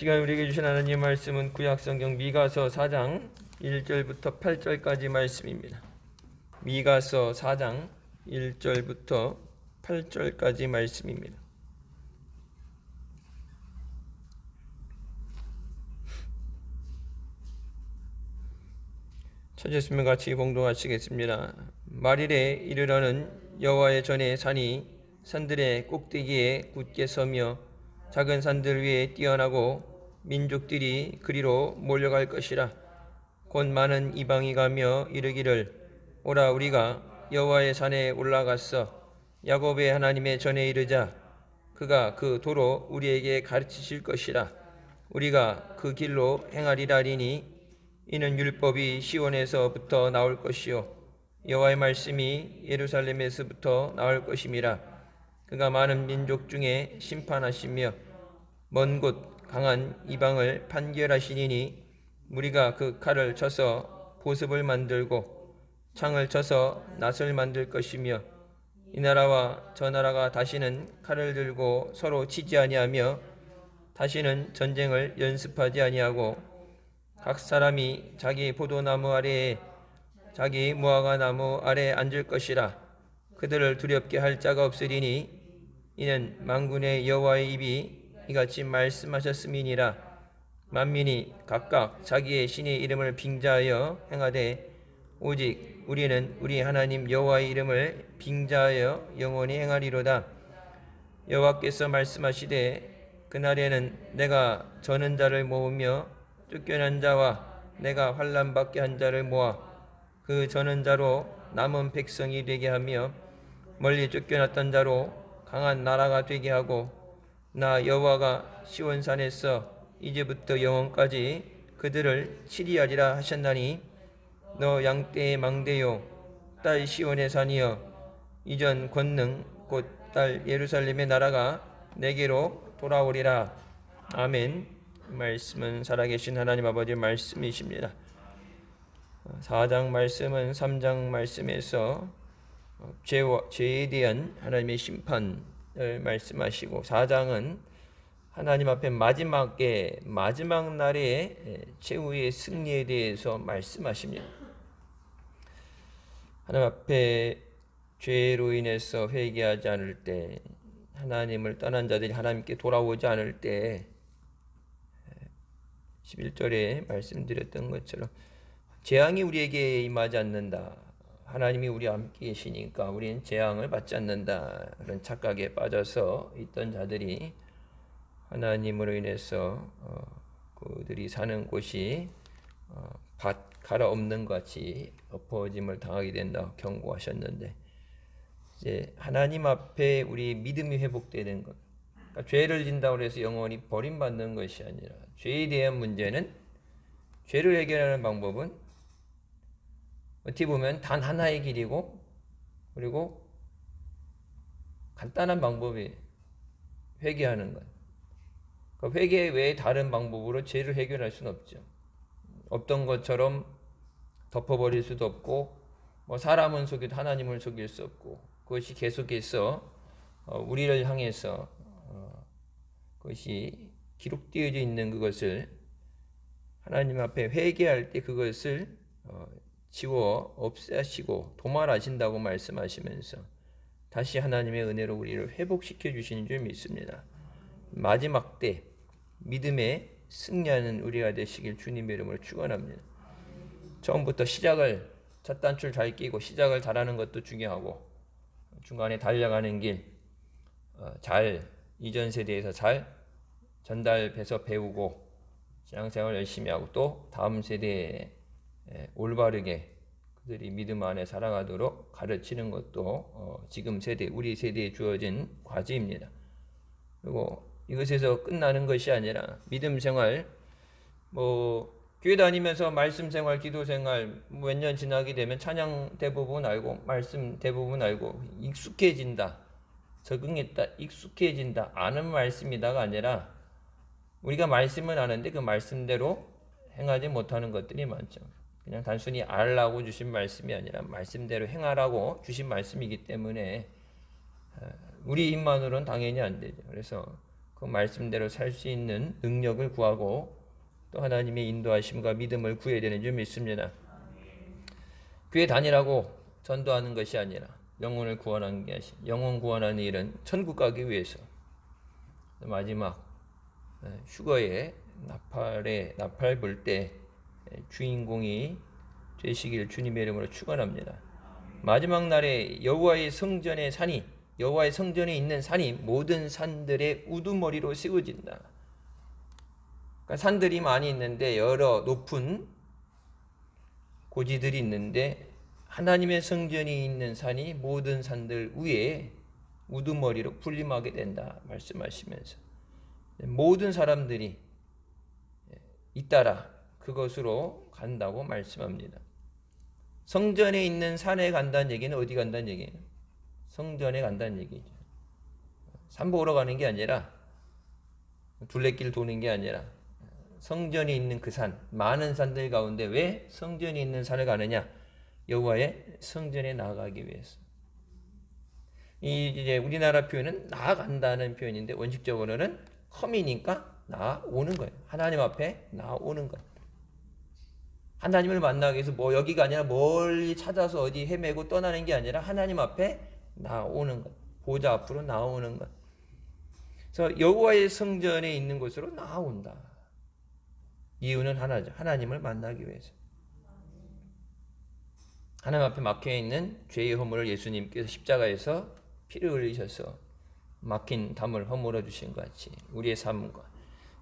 시간 우리에게 주신 하나님의 말씀은 구약성경 미가서 4장 1절부터 8절까지 말씀입니다. 미가서 4장 1절부터 8절까지 말씀입니다. 찾으시면 같이 봉독하시겠습니다. 말일에 이르러는 여호와의 전에 산이 산들의 꼭대기에 굳게 서며 작은 산들 위에 뛰어나고 민족들이 그리로 몰려갈 것이라. 곧 많은 이방이 가며 이르기를 오라 우리가 여호와의 산에 올라가서 야곱의 하나님의 전에 이르자. 그가 그 도로 우리에게 가르치실 것이라. 우리가 그 길로 행하리라리니 이는 율법이 시온에서부터 나올 것이요 여호와의 말씀이 예루살렘에서부터 나올 것임이라. 그가 많은 민족 중에 심판하시며 먼 곳 강한 이방을 판결하시니니 우리가 그 칼을 쳐서 보습을 만들고 창을 쳐서 낫을 만들 것이며 이 나라와 저 나라가 다시는 칼을 들고 서로 치지 아니하며 다시는 전쟁을 연습하지 아니하고 각 사람이 자기 포도나무 아래에 자기 무화과 나무 아래에 앉을 것이라. 그들을 두렵게 할 자가 없으리니 이는 만군의 여호와의 입이 이같이 말씀하셨음이니라. 만민이 각각 자기의 신의 이름을 빙자하여 행하되 오직 우리는 우리 하나님 여호와의 이름을 빙자하여 영원히 행하리로다. 여호와께서 말씀하시되 그날에는 내가 저는 자를 모으며 쫓겨난 자와 내가 환난 받게 한 자를 모아 그 저는 자로 남은 백성이 되게 하며 멀리 쫓겨났던 자로 강한 나라가 되게 하고 나 여호와가 시온산에서 이제부터 영원까지 그들을 치리하리라 하셨나니 너 양떼의 망대요 딸 시온의 산이여 이전 권능 곧 딸 예루살렘의 나라가 내게로 돌아오리라. 아멘. 말씀은 살아계신 하나님 아버지의 말씀이십니다. 4장 말씀은 3장 말씀에서 죄에 대한 하나님의 심판을 말씀하시고 4장은 하나님 앞에 마지막 날의 최후의 승리에 대해서 말씀하십니다. 하나님 앞에 죄로 인해서 회개하지 않을 때 하나님을 떠난 자들이 하나님께 돌아오지 않을 때 11절에 말씀드렸던 것처럼 재앙이 우리에게 임하지 않는다. 하나님이 우리와 함께 계시니까 우리는 재앙을 받지 않는다. 그런 착각에 빠져서 있던 자들이 하나님으로 인해서 그들이 사는 곳이 밭 갈아엎는 것 같이 엎어짐을 당하게 된다 경고하셨는데 이제 하나님 앞에 우리 믿음이 회복되는 것. 그러니까 죄를 진다고 해서 영원히 버림받는 것이 아니라 죄에 대한 문제는 죄를 해결하는 방법은 어떻게 보면 단 하나의 길이고 그리고 간단한 방법이 회개하는 것. 그러니까 회개 외에 다른 방법으로 죄를 해결할 수는 없죠. 없던 것처럼 덮어버릴 수도 없고 뭐 사람은 속여도 하나님을 속일 수 없고 그것이 계속해서 우리를 향해서 그것이 기록되어져 있는 그것을 하나님 앞에 회개할 때 그것을 지워 없애시고 도말하신다고 말씀하시면서 다시 하나님의 은혜로 우리를 회복시켜 주시는 줄 믿습니다. 마지막 때 믿음의 승리하는 우리가 되시길 주님의 이름으로 축원합니다. 처음부터 시작을 첫 단추를 잘 끼고 시작을 잘하는 것도 중요하고 중간에 달려가는 길 잘 이전 세대에서 잘 전달해서 배우고 신앙생활 열심히 하고 또 다음 세대에 올바르게 그들이 믿음 안에 살아가도록 가르치는 것도 지금 세대 우리 세대에 주어진 과제입니다. 그리고 이것에서 끝나는 것이 아니라 믿음 생활 교회 다니면서 말씀 생활 기도 생활 몇 년 지나게 되면 찬양 대부분 알고 말씀 대부분 알고 익숙해진다. 적응했다. 익숙해진다. 아는 말씀이다가 아니라 우리가 말씀은 아는데 그 말씀대로 행하지 못하는 것들이 많죠. 그냥 단순히 알라고 주신 말씀이 아니라 말씀대로 행하라고 주신 말씀이기 때문에 우리 힘만으로는 당연히 안 되죠. 그래서 그 말씀대로 살 수 있는 능력을 구하고 또 하나님의 인도하심과 믿음을 구해야 되는 줄 믿습니다. 교회 다니라고 전도하는 것이 아니라 영혼을 구원하는 게 아니라 영혼 구원하는 일은 천국 가기 위해서 마지막 휴거에 나팔 불 때 주인공이 되시길 주님의 이름으로 축원합니다. 마지막 날에 여호와의 성전에 있는 산이 모든 산들의 우두머리로 세워진다. 그러니까 산들이 많이 있는데 여러 높은 고지들이 있는데 하나님의 성전이 있는 산이 모든 산들 위에 우두머리로 군림하게 된다 말씀하시면서 모든 사람들이 잇따라 그것으로 간다고 말씀합니다. 성전에 있는 산에 간다는 얘기는 어디 간다는 얘기예요? 성전에 간다는 얘기죠. 산 보러 가는 게 아니라 둘레길 도는 게 아니라 성전이 있는 그 산, 많은 산들 가운데 왜 성전이 있는 산을 가느냐? 여호와의 성전에 나아가기 위해서. 이제 우리나라 표현은 나아간다는 표현인데 원칙적으로는 컴이니까 나아오는 거예요. 하나님 앞에 나아오는 거예요. 하나님을 만나기 위해서 뭐 여기가 아니라 멀리 찾아서 어디 헤매고 떠나는 게 아니라 하나님 앞에 나오는 것, 보좌 앞으로 나오는 것. 그래서 여호와의 성전에 있는 곳으로 나온다. 이유는 하나죠. 하나님을 만나기 위해서. 하나님 앞에 막혀 있는 죄의 허물을 예수님께서 십자가에서 피를 흘리셔서 막힌 담을 허물어 주신 것 같이 우리의 삶과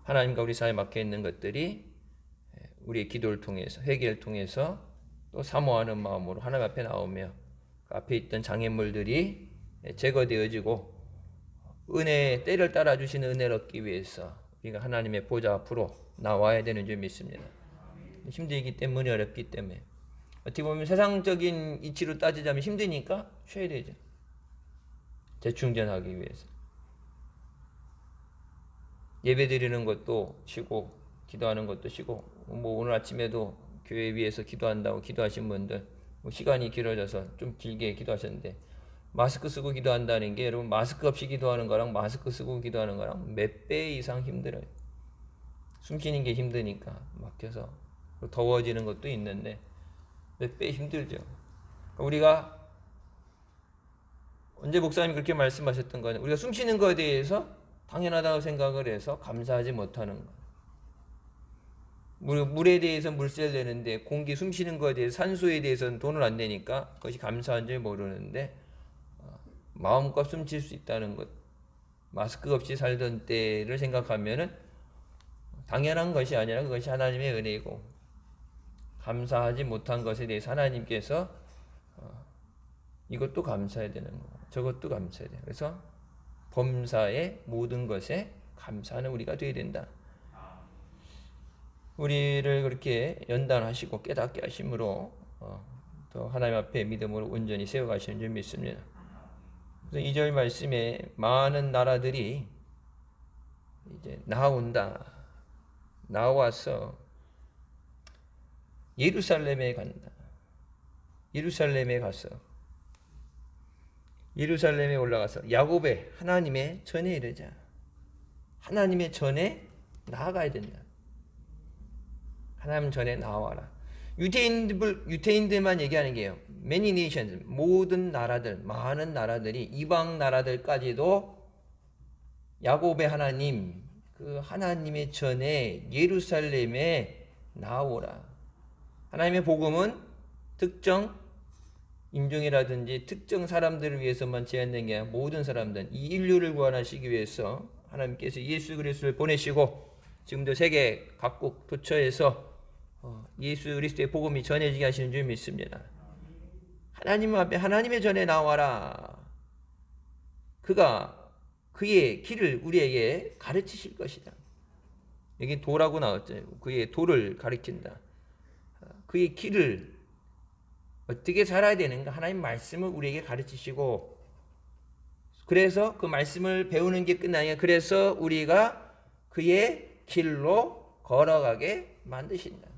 하나님과 우리 사이에 막혀 있는 것들이 우리의 기도를 통해서 회개를 통해서 또 사모하는 마음으로 하나님 앞에 나오며 그 앞에 있던 장애물들이 제거되어지고 은혜의 때를 따라 주시는 은혜를 얻기 위해서 우리가 하나님의 보좌 앞으로 나와야 되는 줄 믿습니다. 힘들기 때문에 어렵기 때문에 어떻게 보면 세상적인 이치로 따지자면 힘드니까 쉬어야 되죠. 재충전하기 위해서 예배 드리는 것도 쉬고 기도하는 것도 쉬고 뭐 오늘 아침에도 교회 위에서 기도한다고 기도하신 분들 뭐 시간이 길어져서 좀 길게 기도하셨는데 마스크 쓰고 기도한다는 게 여러분 마스크 없이 기도하는 거랑 마스크 쓰고 기도하는 거랑 몇 배 이상 힘들어요. 숨 쉬는 게 힘드니까 막혀서 더워지는 것도 있는데 몇 배 힘들죠. 우리가 언제 목사님이 그렇게 말씀하셨던 거는 우리가 숨 쉬는 것에 대해서 당연하다고 생각을 해서 감사하지 못하는 것. 물에 대해서 물세를 내는데 공기 숨 쉬는 것에 대해서 산소에 대해서는 돈을 안 내니까 그것이 감사한 줄 모르는데 마음껏 숨 쉴 수 있다는 것, 마스크 없이 살던 때를 생각하면은 당연한 것이 아니라 그것이 하나님의 은혜이고 감사하지 못한 것에 대해서 하나님께서 이것도 감사해야 되는 거, 저것도 감사해야 돼. 그래서 범사의 모든 것에 감사하는 우리가 되어야 된다. 우리를 그렇게 연단하시고 깨닫게 하심으로 또 하나님 앞에 믿음으로 온전히 세워가시는 줄 믿습니다. 그래서 2절 말씀에 많은 나라들이 이제 나와서 예루살렘에 간다. 예루살렘에 올라가서 야곱의 하나님의 전에 이르자. 하나님의 전에 나아가야 된다. 하나님 전에 나와라. 유대인들만 얘기하는 게요. Many nations, 모든 나라들, 많은 나라들이 이방 나라들까지도 야곱의 하나님, 그 하나님의 전에 예루살렘에 나오라. 하나님의 복음은 특정 인종이라든지 특정 사람들을 위해서만 제한된 게 아니라 모든 사람들, 이 인류를 구원하시기 위해서 하나님께서 예수 그리스도를 보내시고 지금도 세계 각국 도처에서 예수 그리스도의 복음이 전해지게 하시는 줄 믿습니다. 하나님 앞에 하나님의 전에 나와라. 그가 그의 길을 우리에게 가르치실 것이다. 여기 도라고 나왔죠. 그의 도를 가르친다. 그의 길을 어떻게 살아야 되는가 하나님 말씀을 우리에게 가르치시고 그래서 그 말씀을 배우는 게 끝나냐 그래서 우리가 그의 길로 걸어가게 만드신다.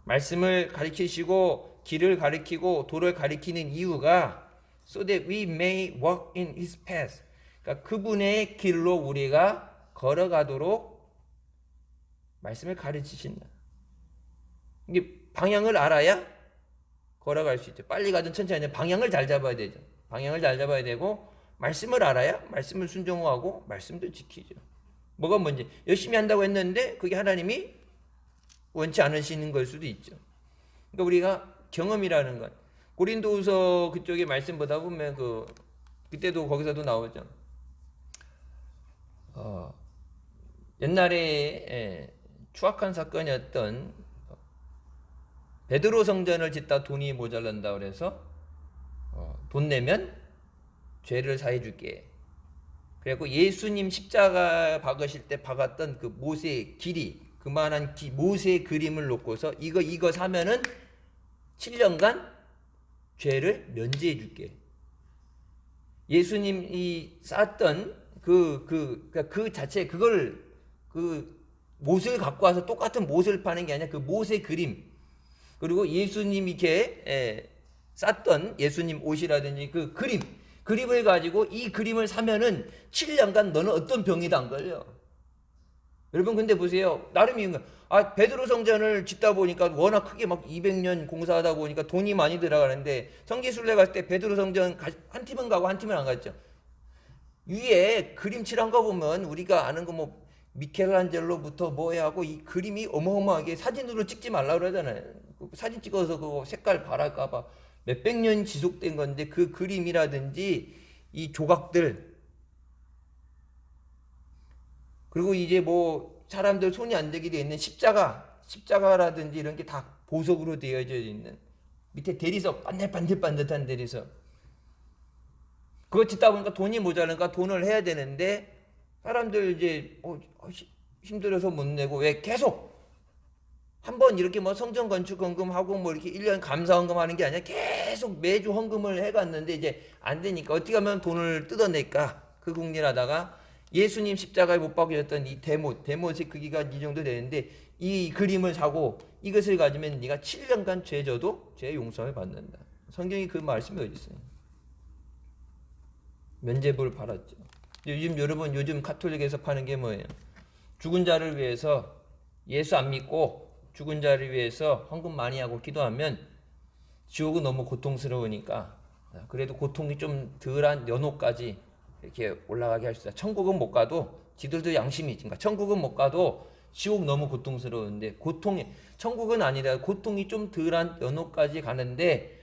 말씀을 가르치시고 길을 가르치고 도를 가르치는 이유가 so that we may walk in his path. 그러니까 그분의 길로 우리가 걸어가도록 말씀을 가르치신다. 이게 방향을 알아야 걸어갈 수 있죠. 빨리 가든 천천히 가든 방향을 잘 잡아야 되죠. 방향을 잘 잡아야 되고 말씀을 알아야 말씀을 순종하고 말씀도 지키죠. 뭐가 뭔지 열심히 한다고 했는데 그게 하나님이 원치 않으시는 걸 수도 있죠. 그러니까 우리가 경험이라는 것, 고린도후서 그쪽에 말씀 보다 보면 그때도 거기서도 나오죠. 옛날에 추악한 사건이었던 베드로 성전을 짓다 돈이 모자란다 그래서 돈 내면 죄를 사해 줄게. 그리고 예수님 십자가 박으실 때 박았던 그 모세의 길이 그만한 모세의 그림을 놓고서 이거 사면은 7년간 죄를 면제해 줄게. 예수님이 쌓았던 그 자체 그걸 그 못을 갖고 와서 똑같은 못을 파는 게 아니라 그 못의 그림 그리고 예수님이 이렇게 쌌던 예수님 옷이라든지 그 그림을 가지고 이 그림을 사면은 7년간 너는 어떤 병이도 안 걸려. 여러분 근데 보세요. 나름 이유가 베드로 성전을 짓다 보니까 워낙 크게 막 200년 공사하다 보니까 돈이 많이 들어가는데 성지순례 갔을 때 베드로 성전 한 팀은 가고 한 팀은 안 갔죠. 위에 그림 칠한 거 보면 우리가 아는 거 뭐 미켈란젤로부터 뭐야 하고 이 그림이 어마어마하게 사진으로 찍지 말라 그러잖아요. 사진 찍어서 그거 색깔 바랄까봐 몇백 년 지속된 건데 그 그림이라든지 이 조각들 그리고 이제 뭐 사람들 손이 안 되게 되어 있는 십자가라든지 이런 게 다 보석으로 되어져 있는 밑에 대리석 반들반들한 대리석 그거 짓다 보니까 돈이 모자라니까 돈을 해야 되는데 사람들 이제 힘들어서 못 내고 왜 계속 한번 이렇게 뭐 성전 건축 헌금하고 뭐 이렇게 1년 감사 헌금하는 게 아니라 계속 매주 헌금을 해갔는데 이제 안 되니까 어떻게 하면 돈을 뜯어낼까 그 궁리하다가 예수님 십자가에 못 박으셨던 이 데못의 크기가 이 정도 되는데 이 그림을 사고 이것을 가지면 네가 7년간 죄 져도 죄 용서를 받는다. 성경이 그 말씀이 어디 있어요? 면죄부를 받았죠. 요즘 가톨릭에서 파는 게 뭐예요? 죽은 자를 위해서 예수 안 믿고 죽은 자를 위해서 헌금 많이 하고 기도하면 지옥은 너무 고통스러우니까 그래도 고통이 좀 덜한 연호까지 이렇게 올라가게 할 수 있다. 천국은 못 가도 지들도 양심이 있으니까 천국은 못 가도 지옥 너무 고통스러운데 천국은 아니라 고통이 좀 덜한 연호까지 가는데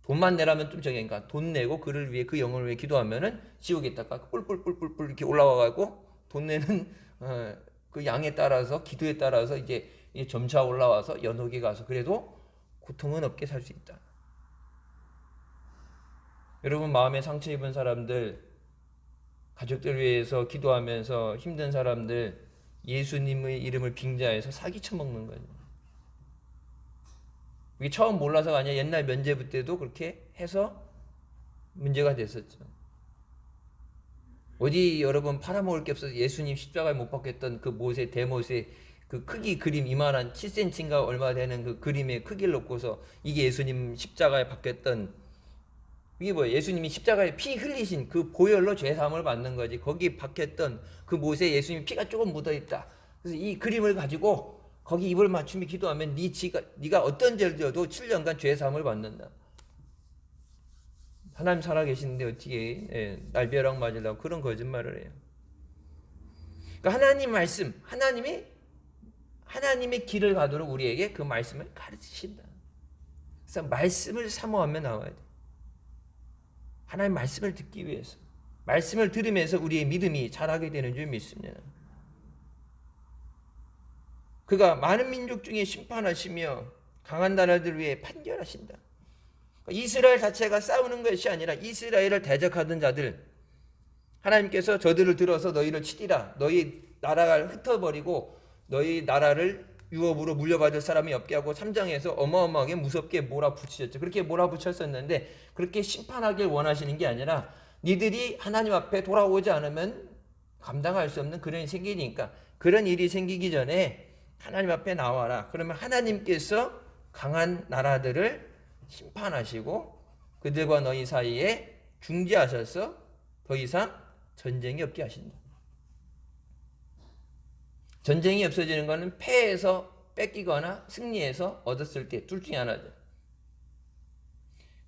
돈만 내라면 좀 저기니까 돈 내고 그를 위해 그 영혼을 위해 기도하면은 지옥에 있다가 뿔뿔뿔뿔 이렇게 올라와가고 돈 내는 그 양에 따라서 기도에 따라서 이제 점차 올라와서 연옥에 가서 그래도 고통은 없게 살 수 있다. 여러분 마음에 상처 입은 사람들 가족들 위해서 기도하면서 힘든 사람들 예수님의 이름을 빙자해서 사기 쳐먹는 거예요. 이게 처음 몰라서가 아니라 옛날 면죄부 때도 그렇게 해서 문제가 됐었죠. 어디 여러분 팔아먹을 게 없어서 예수님 십자가에 못 박혔던 그 대못의 그 크기 그림 이만한 7cm인가 얼마 되는 그 그림의 크기를 놓고서 이게 예수님 십자가에 박혔던 이게 뭐예요? 예수님이 십자가에 피 흘리신 그 보혈로 죄사함을 받는 거지. 거기 박혔던 그 못에 예수님 피가 조금 묻어있다. 그래서 이 그림을 가지고 거기 입을 맞춤이 기도하면 네가 어떤 죄를 져도 7년간 죄사함을 받는다. 하나님 살아계시는데 어떻게 날벼락 맞으려고 그런 거짓말을 해요. 그러니까 하나님 말씀, 하나님의 길을 가도록 우리에게 그 말씀을 가르치신다. 그래서 말씀을 사모하며 나와야 돼. 하나님 말씀을 듣기 위해서. 말씀을 들으면서 우리의 믿음이 자라게 되는 줄 믿습니다. 그가 많은 민족 중에 심판하시며 강한 나라들 위해 판결하신다. 이스라엘 자체가 싸우는 것이 아니라 이스라엘을 대적하던 자들 하나님께서 저들을 들어서 너희를 치리라. 너희 나라를 흩어버리고 너희 나라를 유업으로 물려받을 사람이 없게 하고 3장에서 어마어마하게 무섭게 몰아붙이셨죠. 그렇게 몰아붙였었는데 그렇게 심판하길 원하시는 게 아니라 니들이 하나님 앞에 돌아오지 않으면 감당할 수 없는 그런 일이 생기니까 그런 일이 생기기 전에 하나님 앞에 나와라. 그러면 하나님께서 강한 나라들을 심판하시고 그들과 너희 사이에 중재하셔서 더 이상 전쟁이 없게 하신다. 전쟁이 없어지는 것은 패해서 뺏기거나 승리해서 얻었을 때 둘 중에 하나죠.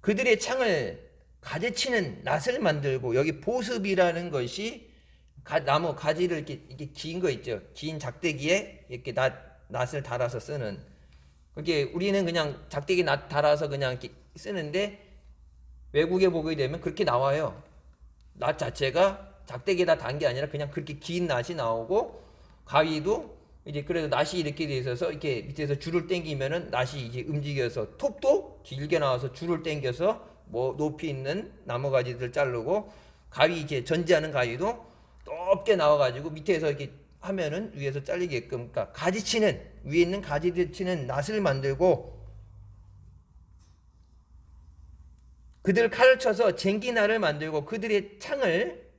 그들의 창을 가지치는 낫을 만들고, 여기 보습이라는 것이 나무 가지를 이렇게 긴 거 있죠. 긴 작대기에 이렇게 낫을 달아서 쓰는. 그게 우리는 그냥 작대기 낫 달아서 그냥 이렇게 쓰는데, 외국에 보게 되면 그렇게 나와요. 낫 자체가 작대기에다 단 게 아니라 그냥 그렇게 긴 낫이 나오고, 가위도 이제 그래도 낫이 이렇게 돼 있어서 이렇게 밑에서 줄을 당기면은 낫이 이제 움직여서, 톱도 길게 나와서 줄을 당겨서 뭐 높이 있는 나무 가지들 자르고, 가위 이제 전지하는 가위도 높게 나와가지고 밑에서 이렇게 하면은 위에서 잘리게끔, 그러니까 가지치는, 위에 있는 가지들 치는 낫을 만들고, 그들 칼을 쳐서 쟁기날을 만들고 그들의 창을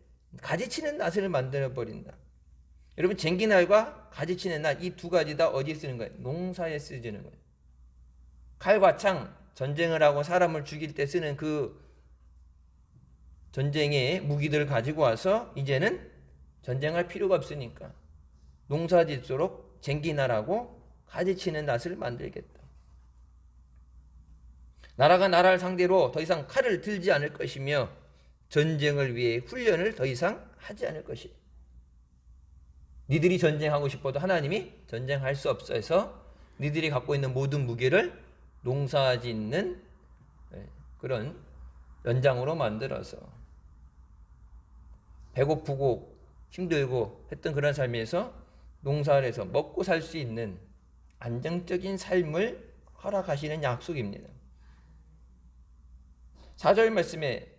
가지치는 낫을 만들어 버린다. 여러분, 쟁기날과 가지치는 낫, 이 두 가지 다 어디에 쓰는 거예요? 농사에 쓰이는 거예요. 칼과 창, 전쟁을 하고 사람을 죽일 때 쓰는 그 전쟁의 무기들을 가지고 와서 이제는 전쟁할 필요가 없으니까 농사 짓도록 쟁기날하고 가지치는 낫을 만들겠다. 나라가 나라를 상대로 더 이상 칼을 들지 않을 것이며 전쟁을 위해 훈련을 더 이상 하지 않을 것이다. 니들이 전쟁하고 싶어도 하나님이 전쟁할 수 없어서 니들이 갖고 있는 모든 무기를 농사 짓는 그런 연장으로 만들어서, 배고프고 힘들고 했던 그런 삶에서 농사를 해서 먹고 살 수 있는 안정적인 삶을 허락하시는 약속입니다. 4절 말씀에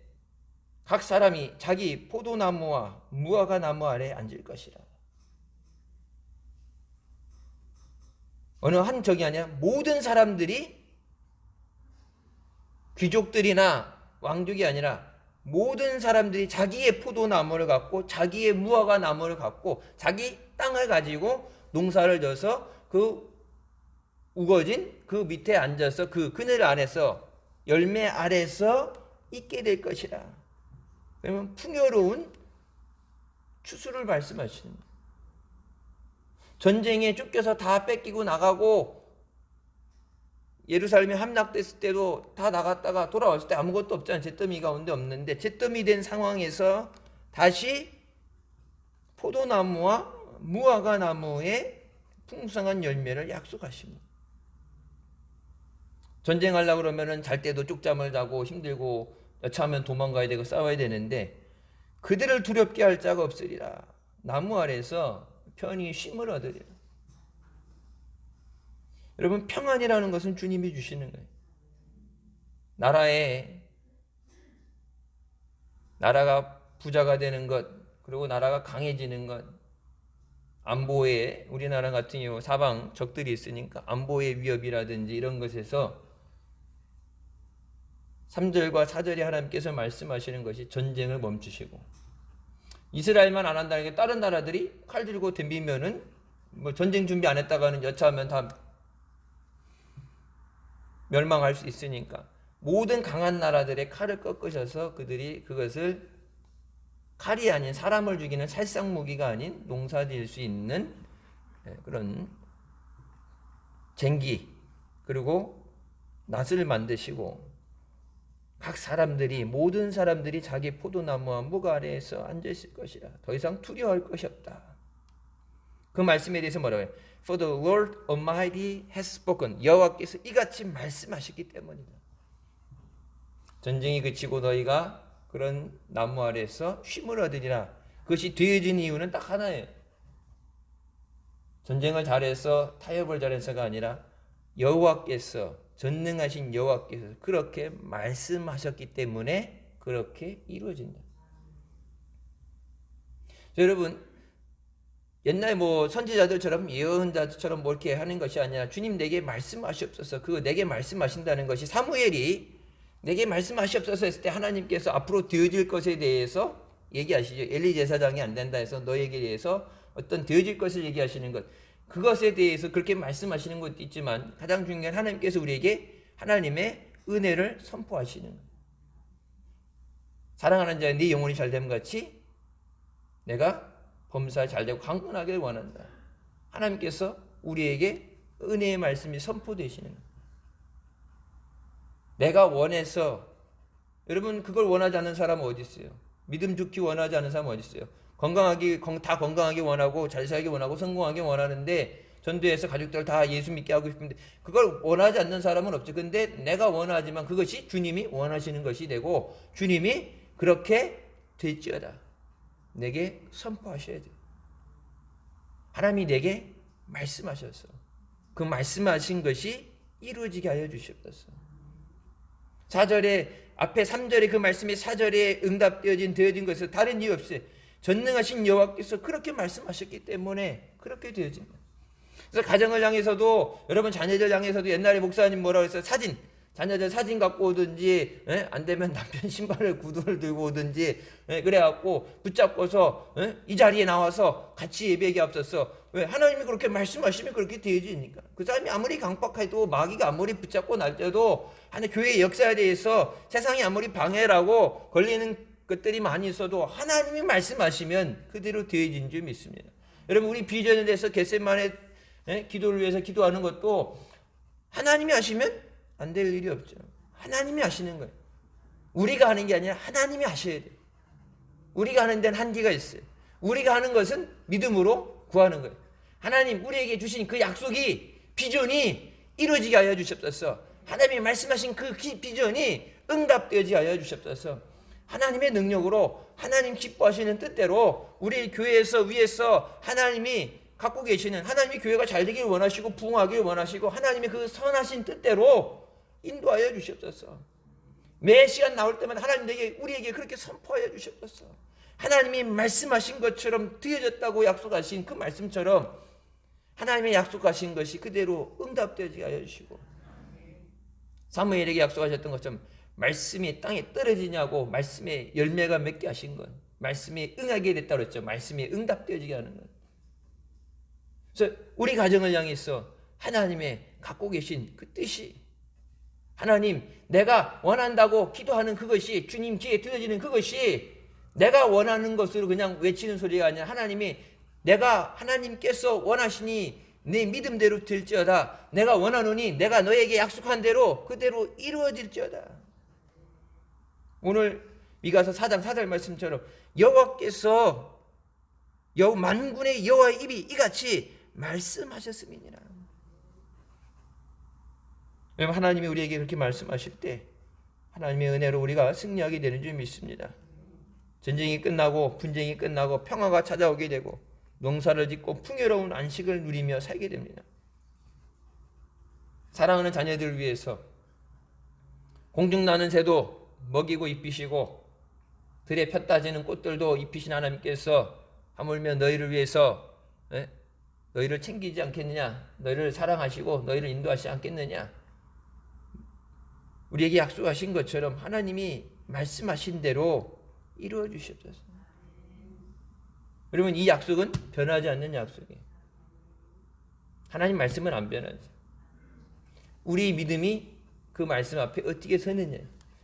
각 사람이 자기 포도나무와 무화과 나무 아래 앉을 것이라. 어느 한 적이 아니라 모든 사람들이, 귀족들이나 왕족이 아니라 모든 사람들이 자기의 포도나무를 갖고 자기의 무화과 나무를 갖고 자기 땅을 가지고 농사를 져서 그 우거진 그 밑에 앉아서 그 그늘 아래서, 열매 아래서 있게 될 것이라. 그러면 풍요로운 추수를 말씀하시는 거예요. 전쟁에 쫓겨서 다 뺏기고 나가고 예루살렘에 함락됐을 때도 다 나갔다가 돌아왔을 때 아무것도 없잖아요. 잿더미 가운데 없는데, 잿더미 된 상황에서 다시 포도나무와 무화과 나무의 풍성한 열매를 약속하십니다. 전쟁하려고 그러면은 잘 때도 쪽잠을 자고 힘들고 여차하면 도망가야 되고 싸워야 되는데, 그들을 두렵게 할 자가 없으리라. 나무 아래서 편히 쉼을 얻으리라. 여러분, 평안이라는 것은 주님이 주시는 거예요. 나라가 부자가 되는 것, 그리고 나라가 강해지는 것, 안보에, 우리나라 같은 경우 사방 적들이 있으니까 안보의 위협이라든지 이런 것에서 3절과 4절에 하나님께서 말씀하시는 것이 전쟁을 멈추시고, 이스라엘만 안 한다는 게 다른 나라들이 칼 들고 덤비면은 뭐 전쟁 준비 안 했다가는 여차하면 다 멸망할 수 있으니까 모든 강한 나라들의 칼을 꺾으셔서 그들이 그것을 칼이 아닌, 사람을 죽이는 살상 무기가 아닌 농사지을 수 있는 그런 쟁기, 그리고 낫을 만드시고, 각 사람들이, 모든 사람들이 자기 포도나무와 무화 아래에서 앉아있을 것이라. 더 이상 두려워할 것이 없다. 그 말씀에 대해서 뭐라고 해요? For the Lord Almighty has spoken. 여호와께서 이같이 말씀하셨기 때문이다. 전쟁이 그치고 너희가 그런 나무 아래에서 쉼을 얻으리라. 그것이 되어진 이유는 딱 하나예요. 전쟁을 잘해서, 타협을 잘해서가 아니라 여호와께서, 전능하신 여호와께서 그렇게 말씀하셨기 때문에 그렇게 이루어진다. 여러분, 옛날 뭐 선지자들처럼, 예언자들처럼 뭐 이렇게 하는 것이 아니라 주님 내게 말씀하시옵소서. 그 내게 말씀하신다는 것이, 사무엘이 내게 말씀하시옵소서 했을 때 하나님께서 앞으로 되어질 것에 대해서 얘기하시죠. 엘리 제사장이 안 된다 해서 너에게 대해서 어떤 되어질 것을 얘기하시는 것, 그것에 대해서 그렇게 말씀하시는 것도 있지만 가장 중요한, 하나님께서 우리에게 하나님의 은혜를 선포하시는 것. 사랑하는 자의 네 영혼이 잘됨 같이 내가 범사에 잘되고 강건하기를 원한다. 하나님께서 우리에게 은혜의 말씀이 선포되시는, 내가 원해서, 여러분 그걸 원하지 않는 사람은 어디 있어요? 믿음 좋기 원하지 않는 사람은 어디 있어요? 다 건강하게 원하고 잘 살기 원하고 성공하기 원하는데, 전도해서 가족들 다 예수 믿게 하고 싶은데 그걸 원하지 않는 사람은 없죠. 근데 내가 원하지만 그것이 주님이 원하시는 것이 되고, 주님이 그렇게 될지어다 내게 선포하셔야 돼요. 하나님이 내게 말씀하셔서 그 말씀하신 것이 이루어지게 하여 주시옵소서. 4절에 앞에 3절에 그 말씀이 4절에 되어진 것은 다른 이유 없어요. 전능하신 여호와께서 그렇게 말씀하셨기 때문에 그렇게 되어집니다. 그래서 가정을 향해서도, 여러분 자녀들 향해서도 옛날에 목사님 뭐라고 했어요? 자녀들 사진 갖고 오든지, 안 되면 남편 신발을 구두를 들고 오든지, 그래갖고 붙잡고서 이 자리에 나와서 같이 예배하게 앞서서, 왜? 하나님이 그렇게 말씀하시면 그렇게 되어지니까. 그 사람이 아무리 강박해도, 마귀가 아무리 붙잡고 날 때도, 교회의 역사에 대해서 세상이 아무리 방해라고 걸리는 것들이 많이 있어도 하나님이 말씀하시면 그대로 되어진 줄 믿습니다. 여러분 우리 비전에 대해서 겟세마네 기도를 위해서 기도하는 것도 하나님이 하시면 안 될 일이 없죠. 하나님이 하시는 거예요. 우리가 하는 게 아니라 하나님이 하셔야 돼요. 우리가 하는 데는 한계가 있어요. 우리가 하는 것은 믿음으로 구하는 거예요. 하나님 우리에게 주신 그 약속이, 비전이 이루어지게 하여 주시옵소서. 하나님이 말씀하신 그 비전이 응답되어지게 하여 주시옵소서. 하나님의 능력으로, 하나님 기뻐하시는 뜻대로 우리 교회에서 위에서 하나님이 갖고 계시는, 하나님이 교회가 잘 되길 원하시고 부흥하길 원하시고 하나님의 그 선하신 뜻대로 인도하여 주시옵소서. 매 시간 나올 때마다 하나님 우리에게 그렇게 선포하여 주시옵소서. 하나님이 말씀하신 것처럼 되어졌다고 약속하신 그 말씀처럼 하나님의 약속하신 것이 그대로 응답되어지게 하여 주시고, 사무엘에게 약속하셨던 것처럼 말씀이 땅에 떨어지냐고 말씀의 열매가 맺게 하신 것, 말씀이 응하게 됐다고 그랬죠. 말씀이 응답되어지게 하는 것. 그래서 우리 가정을 향해서 하나님의 갖고 계신 그 뜻이, 하나님 내가 원한다고 기도하는 그것이, 주님 귀에 들어지는 그것이 내가 원하는 것으로 그냥 외치는 소리가 아니라, 하나님께서 원하시니 내 믿음대로 될지어다. 내가 원하노니 내가 너에게 약속한 대로 그대로 이루어질지어다. 오늘 미가서 4장 4절 말씀처럼 여호와께서 만군의 여호와의 입이 이같이 말씀하셨음이니라. 왜냐하면 하나님이 우리에게 그렇게 말씀하실 때 하나님의 은혜로 우리가 승리하게 되는 줄 믿습니다. 전쟁이 끝나고 분쟁이 끝나고 평화가 찾아오게 되고 농사를 짓고 풍요로운 안식을 누리며 살게 됩니다. 사랑하는 자녀들을 위해서 공중나는 새도 먹이고 입히시고 들에 폈다지는 꽃들도 입히신 하나님께서 하물며 너희를 위해서 너희를 챙기지 않겠느냐, 너희를 사랑하시고 너희를 인도하시지 않겠느냐. 우리에게 약속하신 것처럼 하나님이 말씀하신 대로 이루어 주시옵소서. 여러분 이 약속은 변하지 않는 약속이에요. 하나님 말씀은 안 변하죠. 우리 믿음이 그 말씀 앞에 어떻게 서느냐.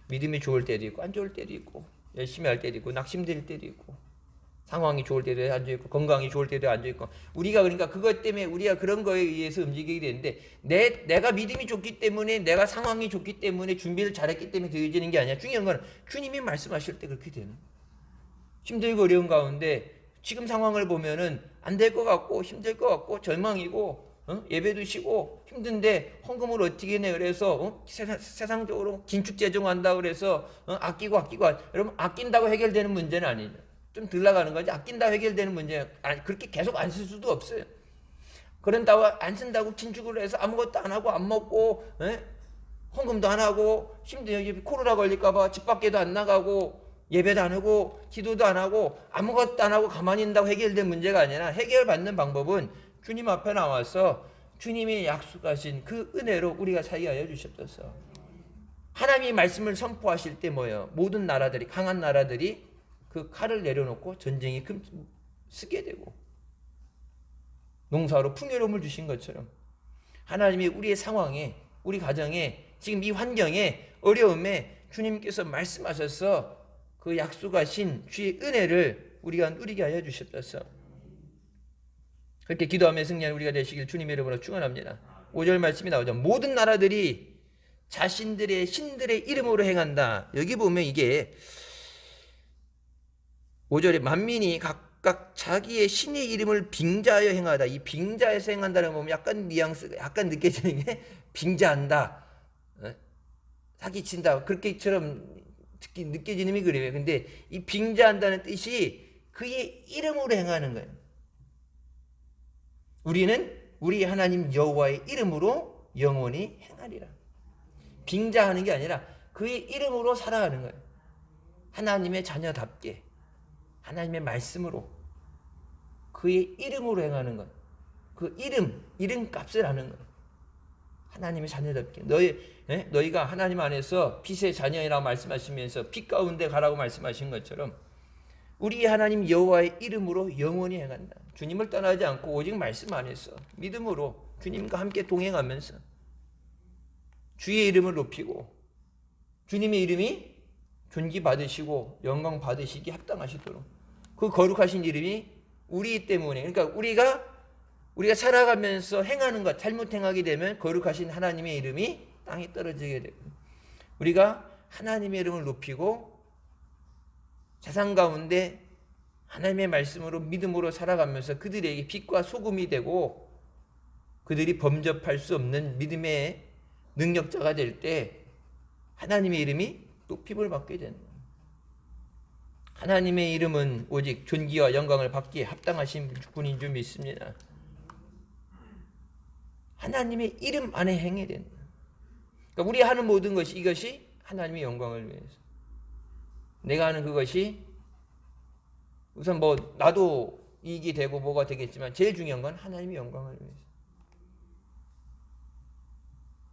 믿음이 좋을 때도 있고 안 좋을 때도 있고, 열심히 할 때도 있고 낙심될 때도 있고, 상황이 좋을 때도 안 좋고 건강이 좋을 때도 안 좋고, 우리가 그러니까 그것 때문에 우리가 그런 거에 의해서 움직이게 되는데, 내가 믿음이 좋기 때문에, 내가 상황이 좋기 때문에, 준비를 잘했기 때문에 되어지는 게 아니야. 중요한 건 주님이 말씀하실 때 그렇게 되는, 힘들고 어려운 가운데 지금 상황을 보면은 안 될 것 같고 힘들 것 같고 절망이고 예배도 쉬고 힘든데 헌금을 어떻게 내, 그래서 세상적으로 긴축 재정한다 그래서 아끼고 여러분 아낀다고 해결되는 문제는 아니죠. 좀 덜 나가는 거지. 아낀다고 해결되는 문제, 그렇게 계속 안 쓸 수도 없어요. 그런다고 안 쓴다고 긴축을 해서 아무것도 안 하고 안 먹고 헌금도 안 하고 힘들게 코로나 걸릴까 봐 집 밖에도 안 나가고 예배도 안 하고 기도도 안 하고 아무것도 안 하고 가만히 있는다고 해결된 문제가 아니라, 해결받는 방법은 주님 앞에 나와서 주님이 약속하신 그 은혜로 우리가 살게 하여 주셨어서, 하나님이 말씀을 선포하실 때 뭐예요? 모든 나라들이, 강한 나라들이 그 칼을 내려놓고 전쟁이 쓰게 되고 농사로 풍요로움을 주신 것처럼, 하나님이 우리의 상황에, 우리 가정에, 지금 이 환경에, 어려움에 주님께서 말씀하셔서 그 약속하신 주의 은혜를 우리가 누리게 하여 주셨소서. 그렇게 기도하며 승리하는 우리가 되시길 주님의 이름으로 축원합니다. 5절 말씀이 나오죠. 모든 나라들이 자신들의 신들의 이름으로 행한다. 여기 보면 이게 5절에 만민이 각각 자기의 신의 이름을 빙자하여 행하다. 이 빙자해서 행한다는 거 보면 약간 뉘앙스가 약간 느껴지는 게 빙자한다, 사기친다, 그렇게처럼 느껴지는 게 그래요. 근데 이 빙자한다는 뜻이 그의 이름으로 행하는 거예요. 우리는 우리 하나님 여호와의 이름으로 영원히 행하리라. 빙자하는 게 아니라 그의 이름으로 살아가는 거예요. 하나님의 자녀답게 하나님의 말씀으로 그의 이름으로 행하는 것. 그 이름값을 하는 것. 하나님의 자녀답게 너희가 하나님 안에서 빛의 자녀이라고 말씀하시면서 빛 가운데 가라고 말씀하신 것처럼 우리 하나님 여호와의 이름으로 영원히 행한다. 주님을 떠나지 않고 오직 말씀 안에서 믿음으로 주님과 함께 동행하면서 주의 이름을 높이고 주님의 이름이 존귀받으시고 영광 받으시기 합당하시도록 그 거룩하신 이름이 우리 때문에, 그러니까 우리가 살아가면서 행하는 것, 잘못 행하게 되면 거룩하신 하나님의 이름이 땅에 떨어지게 되고, 우리가 하나님의 이름을 높이고 세상 가운데 하나님의 말씀으로 믿음으로 살아가면서 그들에게 빛과 소금이 되고 그들이 범접할 수 없는 믿음의 능력자가 될 때 하나님의 이름이 높임을 받게 되는 거예요. 하나님의 이름은 오직 존귀와 영광을 받기에 합당하신 분인 줄 믿습니다. 하나님의 이름 안에 행해야 된다. 그러니까 우리 하는 모든 것이 이것이 하나님의 영광을 위해서. 내가 하는 그것이 우선 나도 이익이 되고 뭐가 되겠지만 제일 중요한 건 하나님의 영광을 위해서.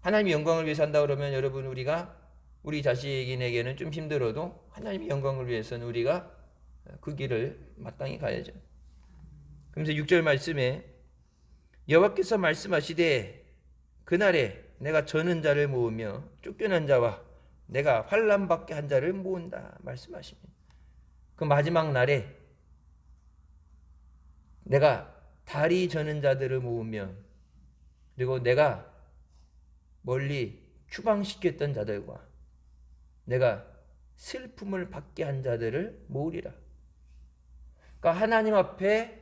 하나님의 영광을 위해서 한다 그러면 여러분 우리 자신에게는 좀 힘들어도 하나님의 영광을 위해서는 우리가 그 길을 마땅히 가야죠. 그러면서 6절 말씀에 여호와께서 말씀하시되 그날에 내가 저는 자를 모으며 쫓겨난 자와 내가 환난 받게 한 자를 모은다 말씀하십니다. 그 마지막 날에 내가 다리 저는 자들을 모으며 그리고 내가 멀리 추방시켰던 자들과 내가 슬픔을 받게 한 자들을 모으리라. 그러니까 하나님 앞에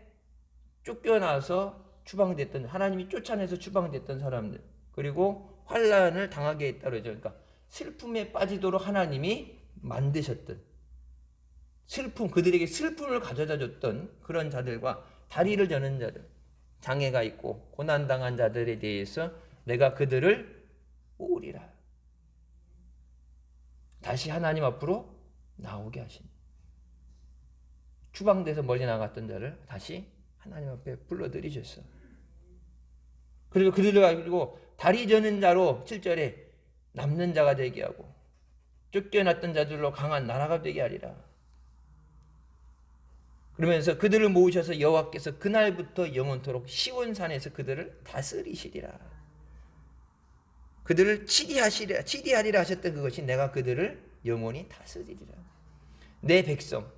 쫓겨나서 추방됐던, 하나님이 쫓아내서 추방됐던 사람들, 그리고 환난을 당하게 했다 그러죠. 그러니까 슬픔에 빠지도록 하나님이 만드셨던 그들에게 슬픔을 가져다 줬던 그런 자들과 다리를 저는 자들, 장애가 있고 고난당한 자들에 대해서 내가 그들을 모으리라. 다시 하나님 앞으로 나오게 하십니다. 추방돼서 멀리 나갔던 자를 다시 하나님 앞에 불러들이셨어. 그리고 그들을 가지고 다리 저는 자로 7절에 남는 자가 되게 하고 쫓겨났던 자들로 강한 나라가 되게 하리라. 그러면서 그들을 모으셔서 여호와께서 그날부터 영원토록 시온산에서 그들을 다스리시리라. 그들을 치리하리라 하셨던 그것이 내가 그들을 영원히 다스리리라. 내 백성,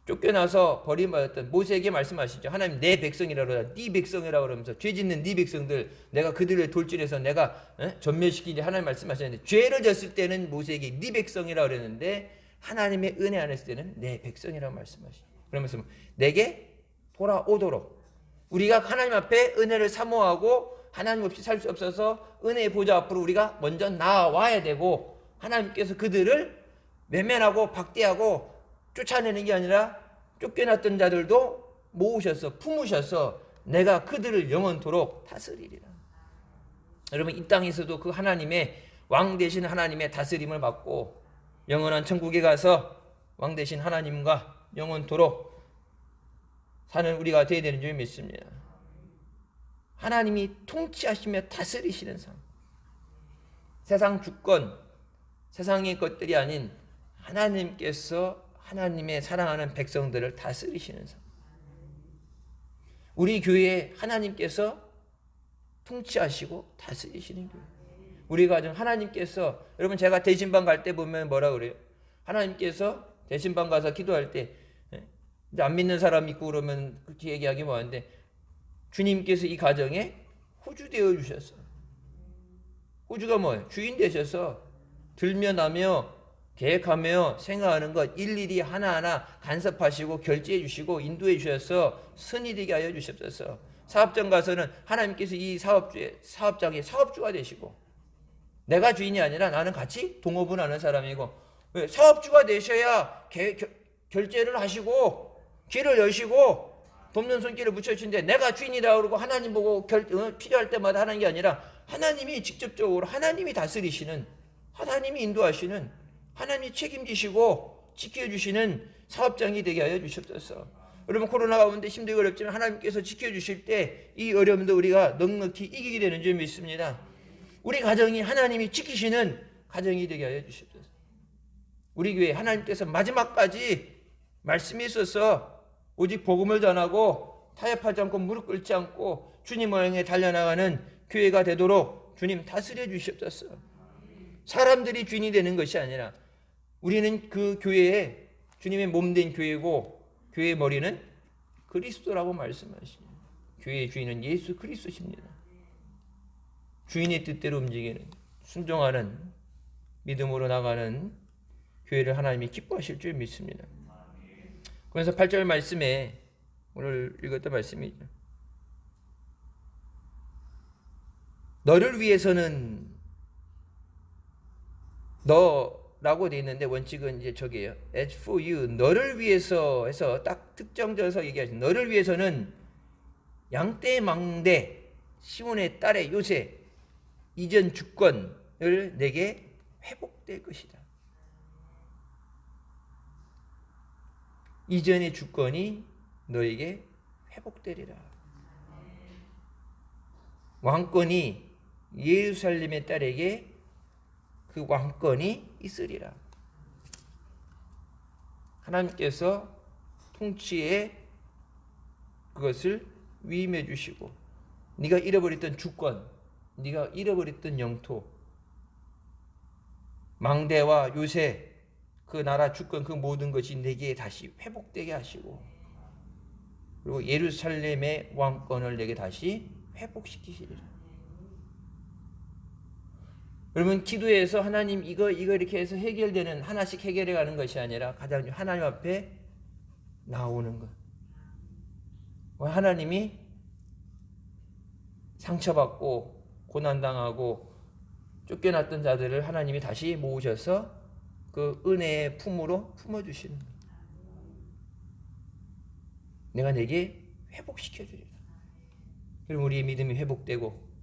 쫓겨나서 버림받았던 모세에게 말씀하시죠. 하나님 내 백성이라고 네 백성이라고 그러면서 죄 짓는 네 백성들 내가 그들을 돌진해서 내가 전멸시키지 하나님 말씀하셨는데, 죄를 졌을 때는 모세에게 네 백성이라고 그랬는데 하나님의 은혜 안에 있을 때는 내 백성이라고 말씀하시죠. 그러면서 내게 돌아오도록, 우리가 하나님 앞에 은혜를 사모하고 하나님 없이 살 수 없어서 은혜의 보좌 앞으로 우리가 먼저 나와야 되고, 하나님께서 그들을 외면하고 박대하고 쫓아내는 게 아니라 쫓겨났던 자들도 모으셔서 품으셔서 내가 그들을 영원토록 다스리리라. 여러분, 이 땅에서도 그 하나님의 왕 되신 하나님의 다스림을 받고 영원한 천국에 가서 왕 되신 하나님과 영원토록 사는 우리가 되어야 되는 줄 믿습니다. 하나님이 통치하시며 다스리시는 삶, 세상 주권, 세상의 것들이 아닌 하나님께서 하나님의 사랑하는 백성들을 다스리시는 삶. 우리 교회에 하나님께서 통치하시고 다스리시는 교회. 우리 가정 하나님께서, 여러분 제가 대신방 갈 때 보면 뭐라 그래요? 하나님께서 대신방 가서 기도할 때 이제 안 믿는 사람 있고 그러면 그렇게 얘기하기 뭐한데 주님께서 이 가정에 호주 되어 주셨어. 호주가 뭐예요? 주인 되셔서 들며 나며 계획하며 생각하는 것 일일이 하나하나 간섭하시고 결제해 주시고 인도해 주셔서 선이 되게 하여 주셨어서 사업장 가서는 하나님께서 이 사업장의 사업주가 되시고 내가 주인이 아니라 나는 같이 동업을 하는 사람이고 왜? 사업주가 되셔야 결제를 하시고 길을 여시고 돕는 손길을 붙여주시는데 내가 주인이다 그러고 하나님 보고 필요할 때마다 하는 게 아니라 하나님이 직접적으로 하나님이 다스리시는 하나님이 인도하시는 하나님이 책임지시고 지켜주시는 사업장이 되게 하여 주셨어서 여러분 코로나 가운데 힘들고 어렵지만 하나님께서 지켜주실 때 이 어려움도 우리가 넉넉히 이기게 되는 줄 믿습니다. 우리 가정이 하나님이 지키시는 가정이 되게 하여 주셨어서 우리 교회 하나님께서 마지막까지 말씀이 있어서 오직 복음을 전하고 타협하지 않고 무릎 꿇지 않고 주님을 향해 달려나가는 교회가 되도록 주님 다스려 주시옵소서. 사람들이 주인이 되는 것이 아니라 우리는 그 교회에 주님의 몸된 교회고 교회의 머리는 그리스도라고 말씀하십니다. 교회의 주인은 예수 그리스도십니다. 주인의 뜻대로 움직이는 순종하는 믿음으로 나가는 교회를 하나님이 기뻐하실 줄 믿습니다. 그래서 8절 말씀에 오늘 읽었던 말씀이죠. 너를 위해서는 너라고 되어 있는데 원칙은 이제 저기예요. As for you, 너를 위해서 해서 딱 특정져서 얘기하신 너를 위해서는 양떼 망대 시온의 딸의 요새 이전 주권을 내게 회복될 것이다. 이전의 주권이 너에게 회복되리라. 왕권이 예루살렘의 딸에게 그 왕권이 있으리라. 하나님께서 통치에 그것을 위임해 주시고 네가 잃어버렸던 주권, 네가 잃어버렸던 영토, 망대와 요새 그 나라 주권 그 모든 것이 내게 다시 회복되게 하시고 그리고 예루살렘의 왕권을 내게 다시 회복시키시리라. 여러분 기도에서 하나님 이거 이렇게 해서 해결되는 하나씩 해결해 가는 것이 아니라 가장 하나님 앞에 나오는 것. 하나님이 상처받고 고난당하고 쫓겨났던 자들을 하나님이 다시 모으셔서 그 은혜의 품으로 품어주시는 거예요. 내가 내게 회복시켜주리라. 그럼 우리의 믿음이 회복되고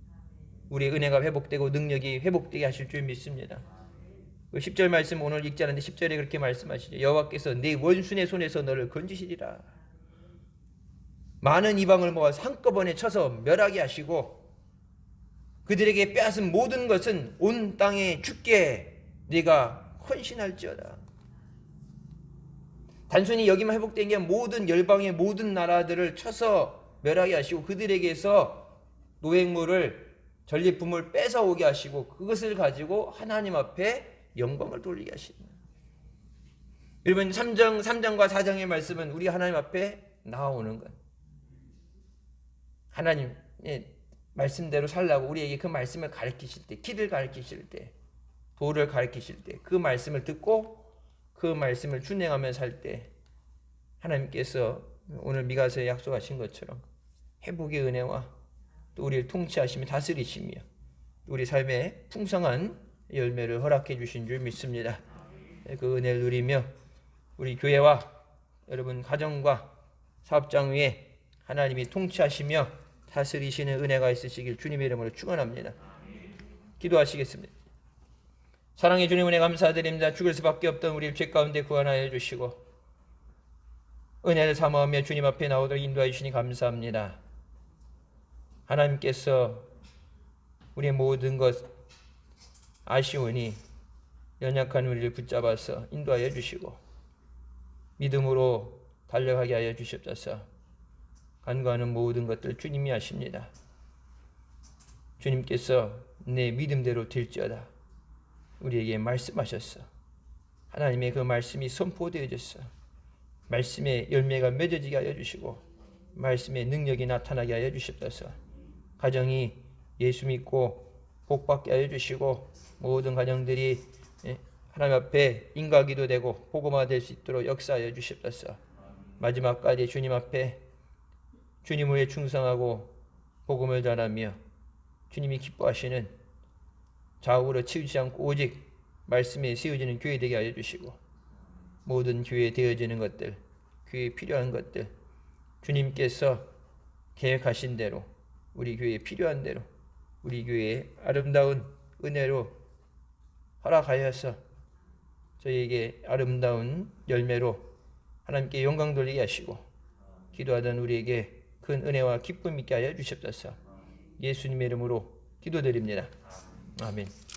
우리의 은혜가 회복되고 능력이 회복되게 하실 줄 믿습니다. 10절 말씀 오늘 읽지 않았는데 10절에 그렇게 말씀하시죠. 여호와께서 네 원수의 손에서 너를 건지시리라. 많은 이방을 모아서 한꺼번에 쳐서 멸하게 하시고 그들에게 빼앗은 모든 것은 온 땅에 죽게 네가 헌신할지어다. 단순히 여기만 회복된 게 모든 열방의 모든 나라들을 쳐서 멸하게 하시고 그들에게서 노획물을 전리품을 뺏어오게 하시고 그것을 가지고 하나님 앞에 영광을 돌리게 하십니다. 여러분 3장과 4장의 말씀은 우리 하나님 앞에 나오는 것. 하나님의 말씀대로 살라고 우리에게 그 말씀을 가르치실 때, 길을 가르치실 때, 도를 가르치실 때, 그 말씀을 듣고 그 말씀을 준행하며 살 때 하나님께서 오늘 미가서에 약속하신 것처럼 회복의 은혜와 또 우리를 통치하시며 다스리시며 우리 삶에 풍성한 열매를 허락해 주신 줄 믿습니다. 그 은혜를 누리며 우리 교회와 여러분 가정과 사업장 위에 하나님이 통치하시며 다스리시는 은혜가 있으시길 주님의 이름으로 축원합니다. 기도하시겠습니다. 사랑의 주님 은혜 감사드립니다. 죽을 수밖에 없던 우리 죄 가운데 구원하여 주시고 은혜를 사모하며 주님 앞에 나오도록 인도하여 주시니 감사합니다. 하나님께서 우리의 모든 것 아시오니 연약한 우리를 붙잡아서 인도하여 주시고 믿음으로 달려가게 하여 주시옵소서. 간구하는 모든 것들 주님이 하십니다. 주님께서 내 믿음대로 될지어다 우리에게 말씀하셨어. 하나님의 그 말씀이 선포되어졌어. 말씀의 열매가 맺어지게 하여 주시고 말씀의 능력이 나타나게 하여 주시옵소서. 가정이 예수 믿고 복받게 하여 주시고 모든 가정들이 하나님 앞에 인과기도 되고 복음화 될 수 있도록 역사하여 주시옵소서. 마지막까지 주님 앞에 주님 위에 충성하고 복음을 전하며 주님이 기뻐하시는 좌우로 치우치지 않고 오직 말씀에 세워지는 교회 되게 하여 주시고 모든 교회에 되어지는 것들, 교회에 필요한 것들 주님께서 계획하신 대로 우리 교회에 필요한 대로 우리 교회에 아름다운 은혜로 허락하여서 저희에게 아름다운 열매로 하나님께 영광 돌리게 하시고 기도하던 우리에게 큰 은혜와 기쁨 있게 하여 주시옵소서. 예수님의 이름으로 기도드립니다. 아멘.